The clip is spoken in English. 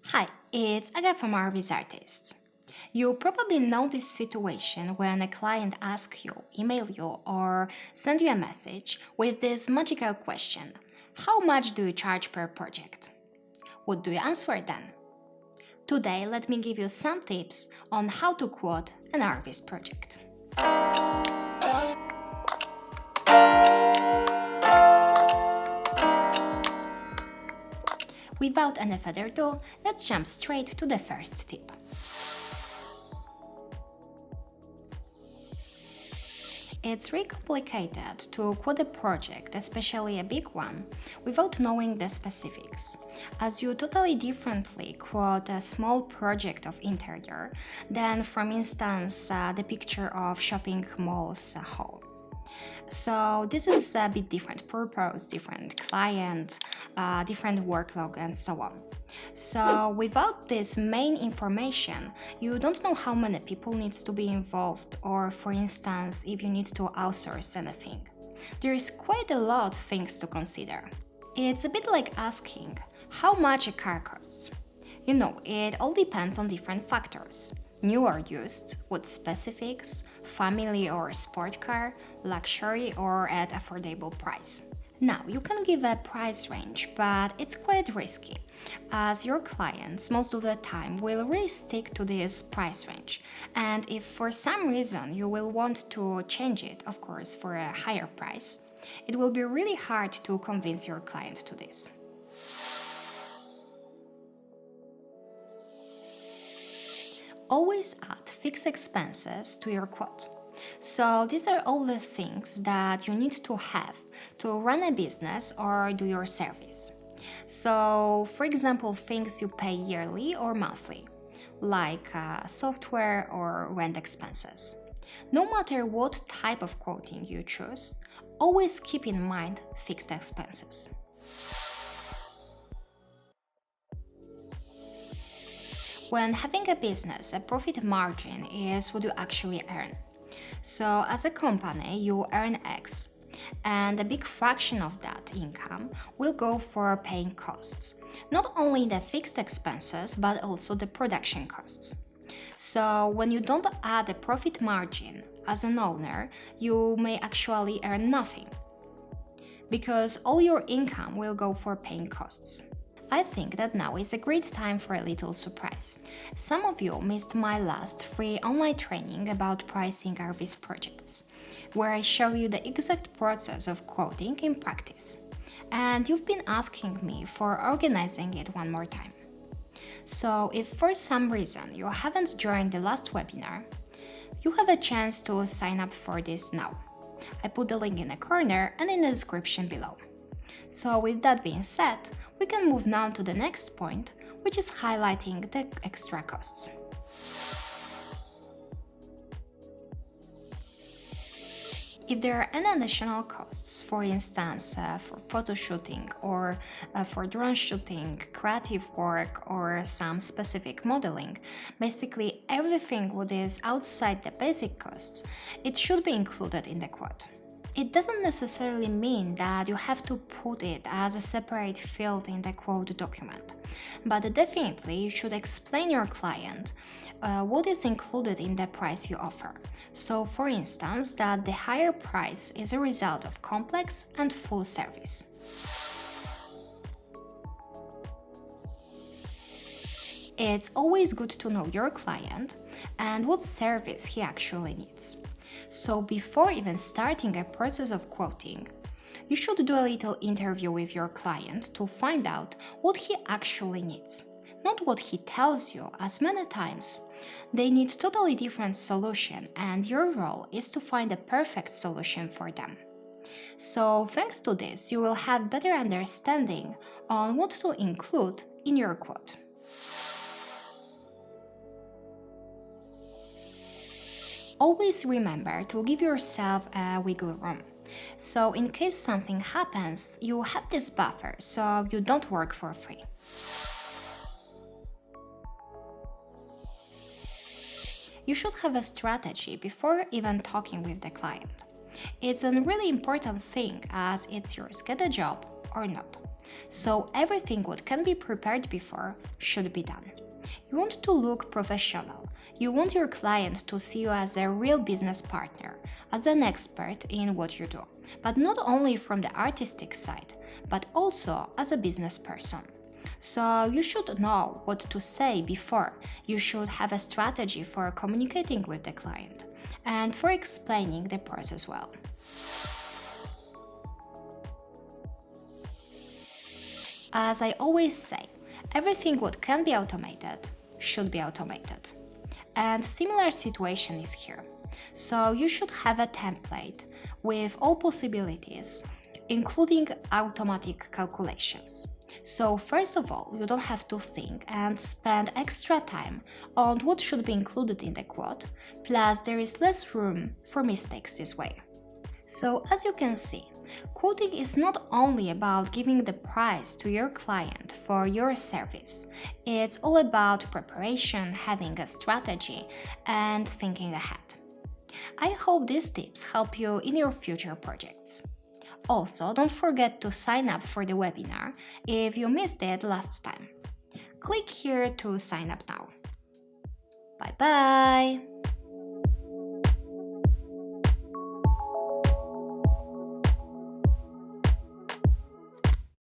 Hi, it's Aga from PRICE Artists. You probably know this situation when a client asks you, email you, or send you a message with this magical question: how much do you charge per project? What do you answer then? Today, let me give you some tips on how to quote an PRICE project. Without any further ado, let's jump straight to the first tip. It's really complicated to quote a project, especially a big one, without knowing the specifics, as you totally differently quote a small project of interior than, for instance, the picture of shopping mall's hall. So this is a bit different purpose, different client, different workload, and so on. So without this main information, you don't know how many people needs to be involved, or for instance, if you need to outsource anything. There is quite a lot of things to consider. It's a bit like asking how much a car costs. You know, it all depends on different factors. New or used, what specifics, family or sport car, luxury or at affordable price. Now, you can give a price range, but it's quite risky, as your clients most of the time will really stick to this price range. And if for some reason you will want to change it, of course, for a higher price, it will be really hard to convince your client to this. Always add fixed expenses to your quote. So these are all the things that you need to have to run a business or do your service. So, for example, things you pay yearly or monthly, like software or rent expenses. No matter what type of quoting you choose, always keep in mind fixed expenses. When having a business, a profit margin is what you actually earn. So, as a company, you earn X, and a big fraction of that income will go for paying costs, not only the fixed expenses but also the production costs. So, when you don't add a profit margin as an owner, you may actually earn nothing, because all your income will go for paying costs. I think that now is a great time for a little surprise. Some of you missed my last free online training about pricing PRICE projects, where I show you the exact process of quoting in practice. And you've been asking me for organizing it one more time. So if for some reason you haven't joined the last webinar, you have a chance to sign up for this now. I put the link in the corner and in the description below. So with that being said, we can move now to the next point, which is highlighting the extra costs. If there are any additional costs, for instance, for photo shooting or for drone shooting, creative work, or some specific modeling, basically everything what is outside the basic costs, it should be included in the quote. It doesn't necessarily mean that you have to put it as a separate field in the quote document, but definitely you should explain your client what is included in the price you offer. So, for instance, that the higher price is a result of complex and full service. It's always good to know your client and what service he actually needs. So before even starting a process of quoting, you should do a little interview with your client to find out what he actually needs, not what he tells you, as many times they need totally different solution and your role is to find a perfect solution for them. So thanks to this, you will have better understanding on what to include in your quote. Always remember to give yourself a wiggle room. So in case something happens, you have this buffer so you don't work for free. You should have a strategy before even talking with the client. It's a really important thing, as it's yours: get a job or not. So everything what can be prepared before should be done. You want to look professional. You want your client to see you as a real business partner, as an expert in what you do, but not only from the artistic side, but also as a business person. So you should know what to say before. You should have a strategy for communicating with the client and for explaining the process well. As I always say, everything what can be automated should be automated. And similar situation is here. So you should have a template with all possibilities, including automatic calculations. So first of all, you don't have to think and spend extra time on what should be included in the quote, plus there is less room for mistakes this way. So as you can see, quoting is not only about giving the price to your client for your service, it's all about preparation, having a strategy, and thinking ahead. I hope these tips help you in your future projects. Also, don't forget to sign up for the webinar if you missed it last time. Click here to sign up now. Bye bye!